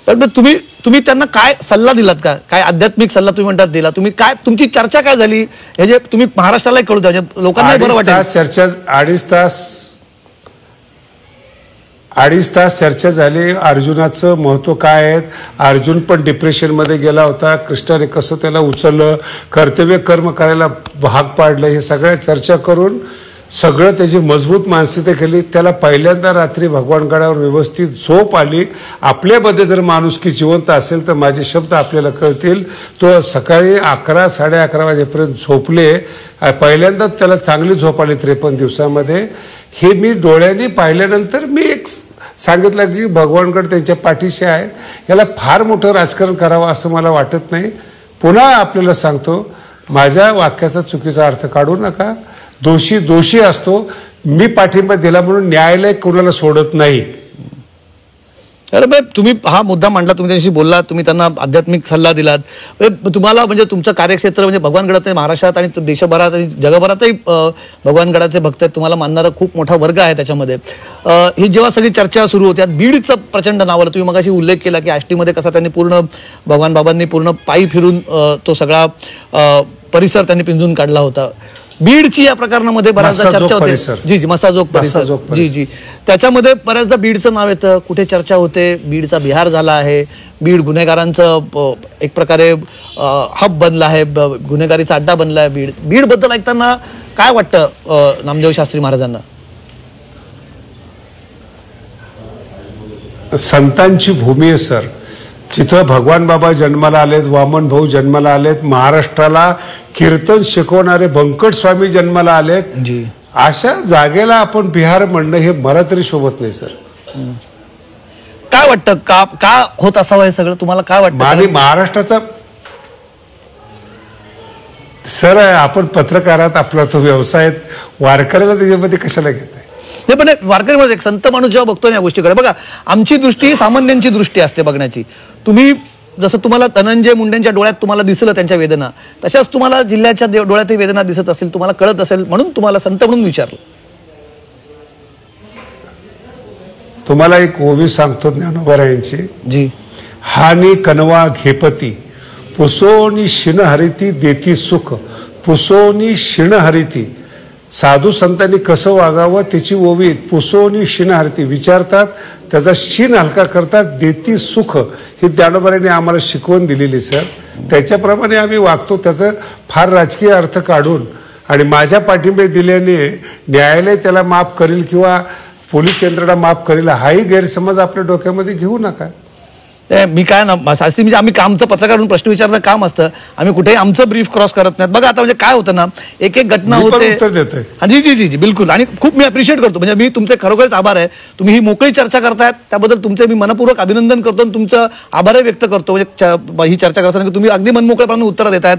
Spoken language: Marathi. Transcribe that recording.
पण तुम्ही तुम्ही त्यांना काय सल्ला दिलात का? काय आध्यात्मिक सल्ला तुम्ही म्हणतात दिला? तुम्ही काय तुमची चर्चा काय झाली हे जे तुम्ही महाराष्ट्राला कळू द्या, लोकांना बरं वाटेल. चर्चा 2.5 तास चर्चा झाली. अर्जुनाचं महत्व काय आहे, अर्जुन पण डिप्रेशन मध्ये गेला होता, कृष्णाने कसं त्याला उचललं, कर्तव्य कर्म करायला भाग पाडलं, हे सगळ्या चर्चा करून सगळं त्याची मजबूत मानसिकता केली. त्याला पहिल्यांदा रात्री भगवानगडावर व्यवस्थित झोप आली. आपल्यामध्ये जर माणुसकी जिवंत असेल तर माझे शब्द आपल्याला कळतील. तो सकाळी 11 साडे 11 वाजेपर्यंत झोपले. पहिल्यांदा त्याला चांगली झोप आली 53 दिवसामध्ये. हे मी डोळ्यांनी पाहिल्यानंतर मी एक सांगितलं की भगवानगड त्यांच्या पाठीशी आहे. याला फार मोठं राजकारण करावं असं मला वाटत नाही. पुन्हा आपल्याला सांगतो, माझ्या वाक्याचा चुकीचा अर्थ काढू नका. दोषी दोषी असतो. मी पाठिंबा दिला म्हणून न्यायालय कोणाला सोडत नाही. अरे बाई, तुम्ही हा मुद्दा मांडला, तुम्ही त्यांच्याशी बोललात, तुम्ही त्यांना आध्यात्मिक सल्ला दिलात. तुम्हाला म्हणजे तुमचं कार्यक्षेत्र म्हणजे भगवानगडात महाराष्ट्रात आणि देशभरात आणि जगभरातही भगवानगडाचे भक्त आहेत. तुम्हाला मानणारा खूप मोठा वर्ग आहे त्याच्यामध्ये. ही जेव्हा सगळी चर्चा सुरू होत्या, बीडचं प्रचंड नाव आलं. तुम्ही मगाशी उल्लेख केला की आष्टीमध्ये कसा त्यांनी पूर्ण भगवान बाबांनी पूर्ण पायी फिरून तो सगळा परिसर त्यांनी पिंजून काढला होता. बीडची या प्रकरणामध्ये बऱ्याचदा चर्चा होते. जी मसाजोग परिसर. जी त्याच्यामध्ये बऱ्याचदा बीडचं नाव येतं, कुठे चर्चा होते. बीडचा बिहार झाला आहे. बीड गुन्हेगारांचं एक प्रकारे हब बनला आहे, गुन्हेगारीचा अड्डा बनला आहे बीड. बीड बद्दल ऐकताना काय वाटतं नामदेव शास्त्री महाराजांना? संतांची भूमी आहे सर. जिथं भगवान बाबा जन्माला आलेत, वामन भाऊ जन्माला आलेत, महाराष्ट्राला कीर्तन शिकवणारे बंकट स्वामी जन्माला आलेत. जी अशा जागेला आपण बिहार म्हणणं हे मला तरी शोभत नाही सर. काय वाटतं का होत असावं हे सगळं? तुम्हाला काय वाटतं? आणि महाराष्ट्राचा सर, आपण पत्रकारात आपला तो व्यवसाय, वारकऱ्याला त्याच्यामध्ये कशाला घेताय? नाही, पण वारकरी म्हणजे एक संत माणूस जेव्हा बघतो ना या गोष्टीकडे, बघा आमची दृष्टी सामान्यांची दृष्टी असते बघण्याची. तुम्ही जसं तुम्हाला धनंजय मुंडेंच्या डोळ्यात तुम्हाला दिसलं त्यांच्या वेदना, तशाच तुम्हाला जिल्ह्याच्या डोळ्यातही वेदना दिसत असेल, तुम्हाला कळत असेल, म्हणून तुम्हाला संत म्हणून विचारलं. तुम्हाला एक ओवी सांगतो ज्ञानोबा यांची. जी हानी कनवा घेपती, पुसोनी शिण हरिती देती सुख, पुसोनी शिण हरिती. साधू संतांनी कसं वागावं त्याची ओवी. पुसोनी शिण हरिती विचारतात, त्याचा शिण हलका करतात, देती सुख. ही ज्ञानोबांनी आम्हाला शिकवण दिलेली सर. त्याच्याप्रमाणे आम्ही वागतो. त्याचं फार राजकीय अर्थ काढून आणि माझ्या पाठिंबा दिल्याने न्यायालय त्याला माफ करेल किंवा पोलीस यंत्रणा माफ करेल, हाही गैरसमज आपल्या डोक्यामध्ये घेऊ नका. मी काय ना शास्त्री, म्हणजे आम्ही आमचं पत्रकारून प्रश्न विचारणं काम असतं. आम्ही कुठेही आमचं ब्रीफ क्रॉस करत नाहीत. बघा आता म्हणजे काय होतं ना, एक एक घटना होते. जी जी जी जी बिलकुल. आणि खूप मी अप्रिशिएट करतो, म्हणजे मी तुमचे खरोखरच आभार आहे. तुम्ही ही मोकळी चर्चा करतायत त्याबद्दल तुमचे मी मनपूर्वक अभिनंदन करतो आणि तुमचं आभारही व्यक्त करतो. म्हणजे ही चर्चा करताना तुम्ही अगदी मनमोकळेपणाने उत्तरं देतायत.